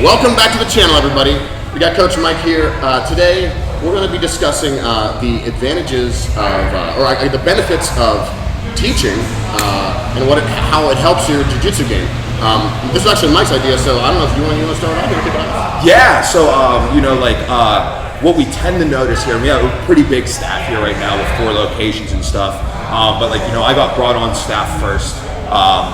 Welcome back to the channel, everybody. We got Coach Mike here. Today, we're going to be discussing the advantages of, the benefits of teaching and how it helps your jiu-jitsu game. This is actually Mike's idea, so I don't know if you want to start off. Yeah, so what we tend to notice here, we have a pretty big staff here right now with 4 locations and stuff. But I got brought on staff first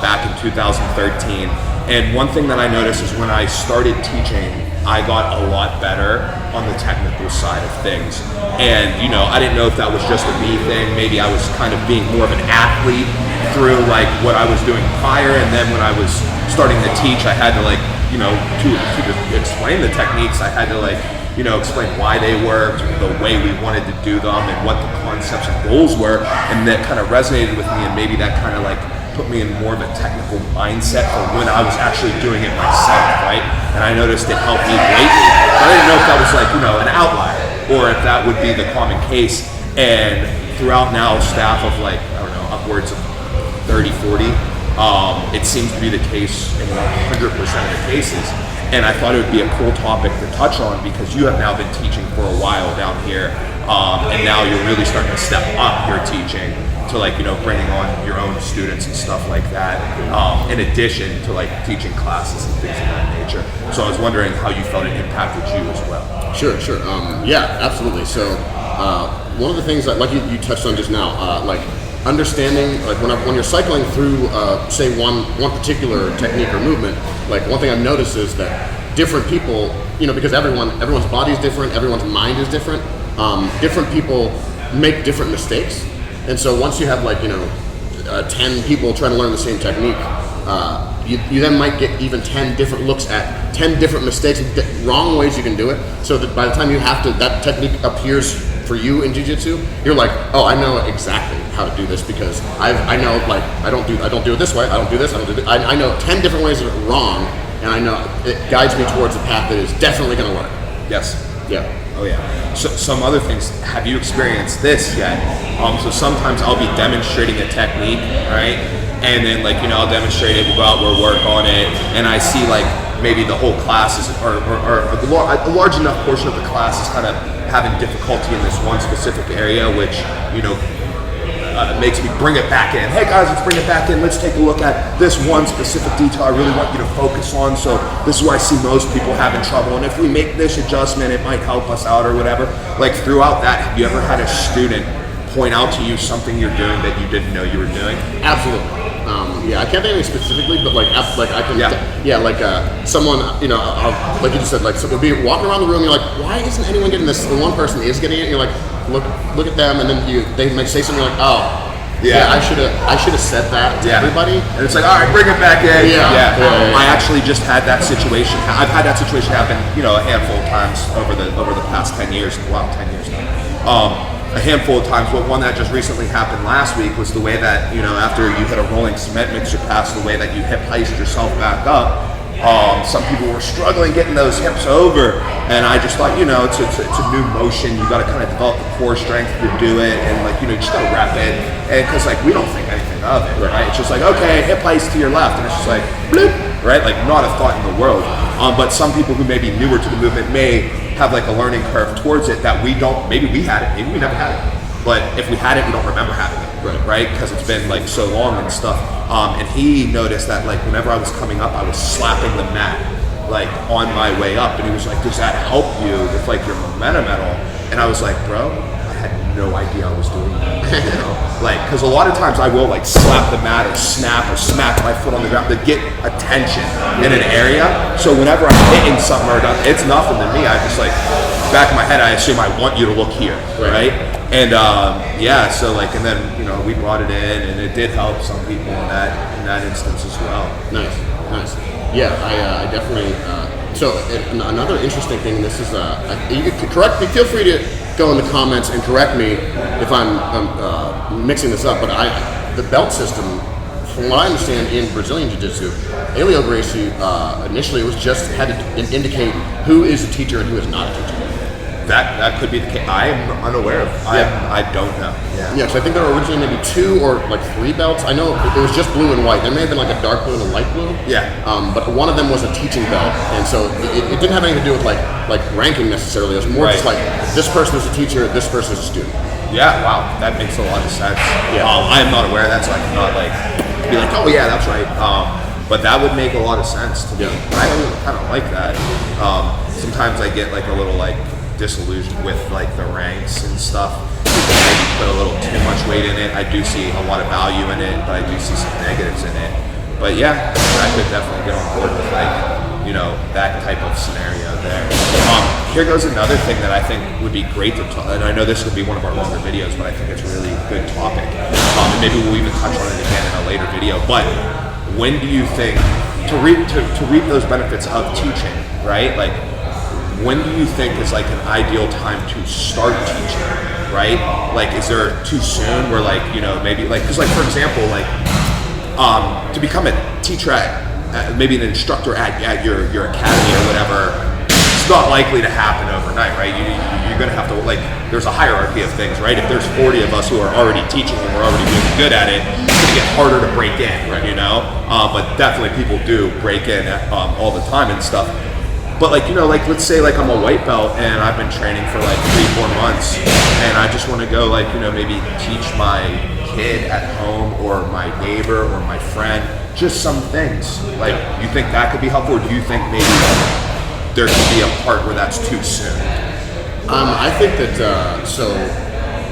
back in 2013. And one thing that I noticed is when I started teaching, I got a lot better on the technical side of things. And I didn't know if that was just a me thing. Maybe I was kind of being more of an athlete through like what I was doing prior, and then when I was starting to teach, I had to to explain the techniques, I had to explain why they worked, the way we wanted to do them, and what the concepts and goals were, and that kind of resonated with me, and maybe that kind of put me in more of a technical mindset for when I was actually doing it myself, right? And I noticed it helped me greatly. But I didn't know if that was an outlier, or if that would be the common case. And throughout now, staff of upwards of 30, 40, it seems to be the case in 100% of the cases. And I thought it would be a cool topic to touch on, because you have now been teaching for a while down here, and now you're really starting to step up your teaching to bringing on your own students and stuff like that, in addition to teaching classes and things of that nature. So I was wondering how you felt it impacted you as well. Sure. Yeah, absolutely. So one of the things that you touched on just now, understanding when you're cycling through say one particular technique or movement, one thing I've noticed is that different people, because everyone's body is different, everyone's mind is different, different people make different mistakes. And so once you have 10 people trying to learn the same technique, you then might get even 10 different looks at 10 different mistakes, wrong ways you can do it. So that by the time that technique appears for you in jiu-jitsu, you're like, oh, I know exactly how to do this, because I know I don't do it this way, I don't do this, I don't do this. I know 10 different ways that are wrong, and I know it guides me towards a path that is definitely going to work. Yes. Yeah. Oh yeah. So some other things, have you experienced this yet? So sometimes I'll be demonstrating a technique, right? And then I'll demonstrate it, we'll go out, we'll work on it, and I see maybe the whole class is, or a large enough portion of the class is kind of having difficulty in this one specific area, which makes me bring it back in. Hey guys, let's bring it back in. Let's take a look at this one specific detail I really want you to focus on. So this is where I see most people having trouble. And if we make this adjustment, it might help us out or whatever. Throughout that, have you ever had a student point out to you something you're doing that you didn't know you were doing? Absolutely. Yeah, I can't think of anything specifically, but I can. Someone, like you just said, so they'll be walking around the room. You're like, why isn't anyone getting this? And one person is getting it. You're like, look at them, and then they might say something like, oh, yeah, I should have said that to everybody. And it's like, all right, bring it back in. Yeah. I actually just had that situation. I've had that situation happen, a handful of times over the past 10 years. Wow, 10 years now. A handful of times, but one that just recently happened last week was the way that, after you hit a rolling cement mixer pass, the way that you hip heist yourself back up. Some people were struggling getting those hips over, and I just thought, it's a new motion. You got to kind of develop the core strength to do it, and you just got to rep it, and because we don't think anything of it, right? It's just okay, hip heist to your left, and it's just bloop, right? Not a thought in the world. But some people who may be newer to the movement may have a learning curve towards it that we don't. Maybe we had it, maybe we never had it. But if we had it, we don't remember having it, right? Because it's been so long and stuff. And he noticed that whenever I was coming up, I was slapping the mat on my way up, and he was like, "Does that help you with your momentum at all?" And I was like, "Bro, I had no idea I was doing that." Because a lot of times I will slap the mat or snap or smack my foot on the ground to get attention in an area. So whenever I'm hitting something or it's nothing to me. I just back in my head, I assume I want you to look here, right? And so and then we brought it in, and it did help some people in that instance as well. Nice. Yeah, I definitely. So another interesting thing. This is you can correct me. Feel free to go in the comments and correct me if I'm mixing this up. But the belt system, from what I understand in Brazilian Jiu-Jitsu, Helio Gracie initially was just had to indicate who is a teacher and who is not a teacher. That could be the case. I am unaware of. I don't know. Yeah, because I think there were originally maybe 2 or like 3 belts. I know it was just blue and white. There may have been like a dark blue and a light blue. Yeah. But one of them was a teaching belt, and so it didn't have anything to do with like ranking necessarily. It was more just like this person is a teacher, this person is a student. Yeah. Wow. That makes a lot of sense. Yeah. I am not aware of that, so I cannot like be like, oh yeah, that's right. But that would make a lot of sense to me. I kind of like that. Sometimes I get like a little like disillusioned with like the ranks and stuff. People maybe put a little too much weight in it. I do see a lot of value in it, but I do see some negatives in it. But yeah, I could definitely get on board with like, you know, that type of scenario there. Here goes another thing that I think would be great to talk, and I know this would be one of our longer videos, but I think it's a really good topic. And maybe we'll even touch on it again in a later video. But when do you think, to reap those benefits of teaching, right? Like, when do you think is like an ideal time to start teaching, right? Like, is there too soon where like, you know, maybe like, because like for example, like to become a teacher at maybe an instructor at your academy or whatever, it's not likely to happen overnight, right? You're gonna have to like, there's a hierarchy of things, right? If there's 40 of us who are already teaching and we're already really good at it, it's gonna get harder to break in, right? You know, but definitely people do break in all the time and stuff. But like, you know, like let's say like I'm a white belt and I've been training for like 3-4 months and I just want to go like, you know, maybe teach my kid at home or my neighbor or my friend just some things. Like, you think that could be helpful, or do you think maybe there could be a part where that's too soon? I think that so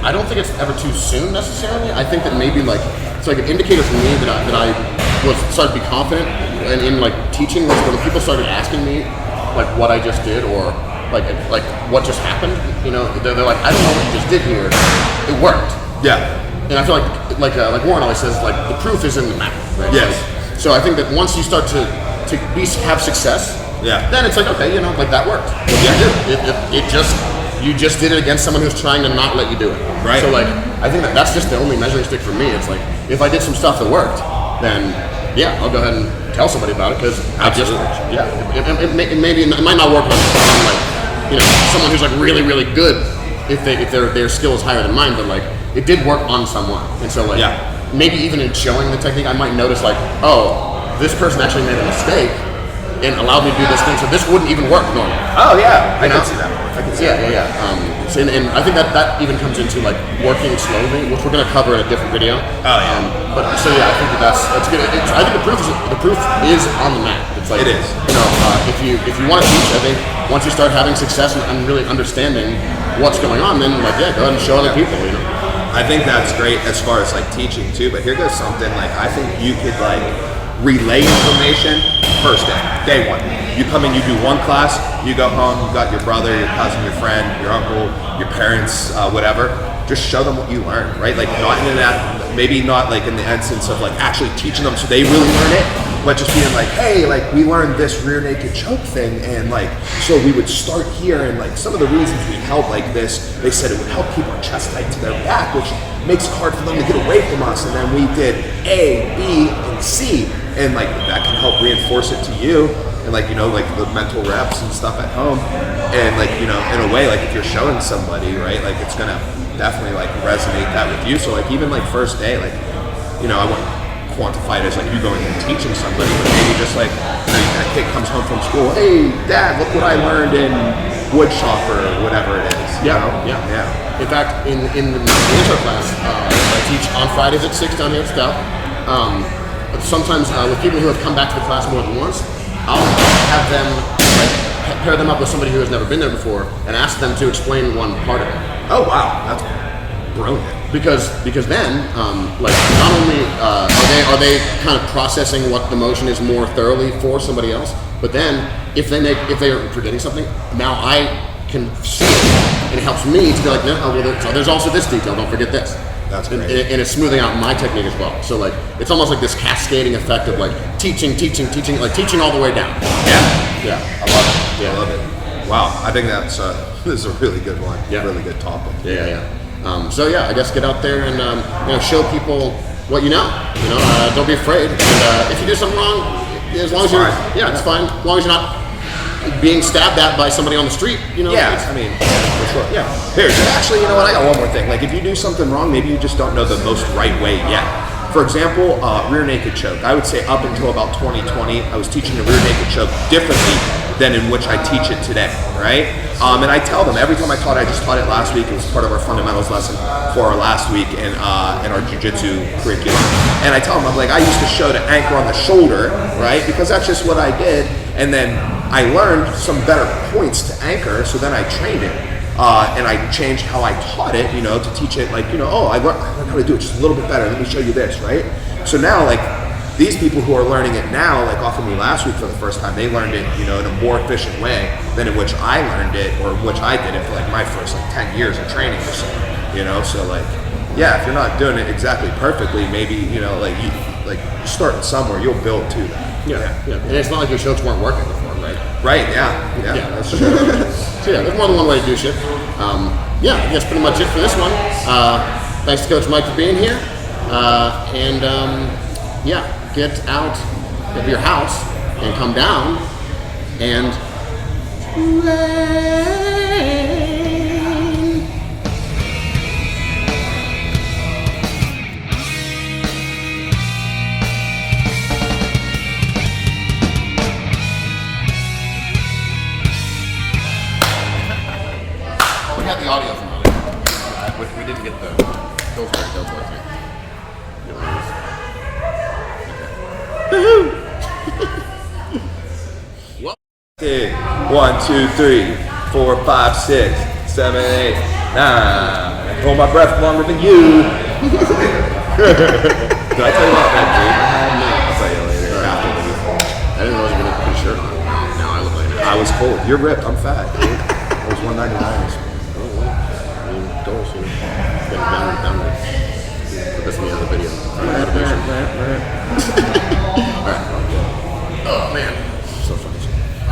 I don't think it's ever too soon necessarily. I think that maybe like it's like an indicator for me that I was started to be confident and in like teaching was when people started asking me like what I just did or like what just happened, you know, they're like, I don't know what you just did here, it worked. Yeah. And I feel like Warren always says, like the proof is in the mat, right? Yes. So I think that once you start to have success, then it's like, okay, you know, like that worked. You just did it against someone who's trying to not let you do it. Right. So like I think that's just the only measuring stick for me. It's like if I did some stuff that worked, then yeah, I'll go ahead and tell somebody about it because I just it might not work on like, you know, someone who's like really really good if their skill is higher than mine, but like it did work on someone, and so like maybe even in showing the technique I might notice like, oh, this person actually made a mistake and allowed me to do this thing, so this wouldn't even work normally. Oh yeah, I can see that. Yeah. So, and I think that even comes into like working slowly, which we're going to cover in a different video. Oh yeah. But so yeah, I think that's good. I think the proof is on the mat. It's like, it is. You know, if you want to teach, I think once you start having success and really understanding what's going on, then like go ahead and show other people. You know. I think that's great as far as like teaching too. But here goes something like I think you could like relay information first day one. You come in, you do one class, you go home, you got your brother, your cousin, your friend, your uncle, your parents, whatever. Just show them what you learned, right? Like not in that, maybe not like in the instance of like actually teaching them so they really learn it, but just being like, hey, like we learned this rear naked choke thing, and like so we would start here, and like some of the reasons we held like this, they said it would help keep our chest tight to their back, which makes it hard for them to get away from us. And then we did A, B, and C, and like that can help reinforce it to you. And like, you know, like the mental reps and stuff at home, and like, you know, in a way, like if you're showing somebody, right, like it's gonna definitely like resonate that with you. So like even like first day, like, you know, I wouldn't quantify it as like you going and teaching somebody, but maybe just like, you know, that kid comes home from school, hey dad, look what I learned in wood shop or whatever it is. Yeah. In fact, in the intro class, I teach on Fridays at 6 down here at Stout. Sometimes with people who have come back to the class more than once, I'll have them like pair them up with somebody who has never been there before and ask them to explain one part of it. Oh wow, that's brilliant. Because then like not only are they kind of processing what the motion is more thoroughly for somebody else, but then if they are forgetting something, now I can see it, and it helps me to be like, no, well, there's also this detail. Don't forget this. That's great. And it's smoothing out my technique as well. So like it's almost like this cascading effect of like teaching, like teaching all the way down. Yeah. I love it. I love it. Wow, I think that's this is a really good one. Yeah. Really good topic. So yeah, I guess get out there and you know, show people what you know. You know, don't be afraid. And if you do something wrong, as long as you're it's fine. As long as you're not being stabbed at by somebody on the street, you know. Yeah, I mean, for sure. Yeah. Here, actually, you know what? I got one more thing. Like, if you do something wrong, maybe you just don't know the most right way yet. For example, rear naked choke. I would say up until about 2020, I was teaching the rear naked choke differently than in which I teach it today, right? And I tell them every time I taught, I just taught it last week. It was part of our fundamentals lesson for our last week in our Jiujitsu curriculum. And I tell them, I'm like, I used to show the anchor on the shoulder, right? Because that's just what I did. And then I learned some better points to anchor, so then I trained it. And I changed how I taught it, you know, to teach it like, you know, I learned how to do it just a little bit better. Let me show you this, right? So now, like, these people who are learning it now, like off of me last week for the first time, they learned it, you know, in a more efficient way than in which I learned it or in which I did it for like my first like 10 years of training or so, you know? So like, yeah, if you're not doing it exactly perfectly, maybe, you know, like you starting somewhere, you'll build to that. Yeah. And it's not like your chokes weren't working before, right? Right, yeah, that's true. So yeah, there's more than one way to do shit. Yeah, I guess pretty much it for this one. Thanks to Coach Mike for being here. Yeah, get out of your house and come down and train. We got the audio from it. We didn't get the Pillsbury Doughboy thing. One, two, 3, 4, 5, 6, 7, 8, 9. Hold my breath longer than you. Did I tell you about that dream I had? No, I'll tell you later. After the week. I didn't know I was gonna put a shirt on. Now I look like that. I was cold. You're ripped. I'm fat, dude. I was 199. Goals, you know. Been down with. Put this in the other video. Alright. Oh man. So funny.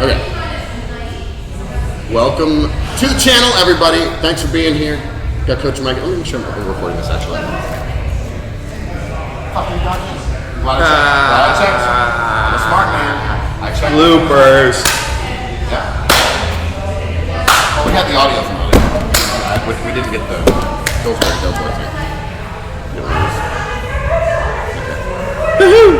Okay. Welcome to the channel, everybody. Thanks for being here. Got Coach Mike. Let me make sure I'm recording this actually. Glad I checked. I'm a smart man. I checked. Bloopers. Yeah. Oh, we got the audio from it. We didn't get the Pillsbury Doughboy thing. Okay. Woohoo!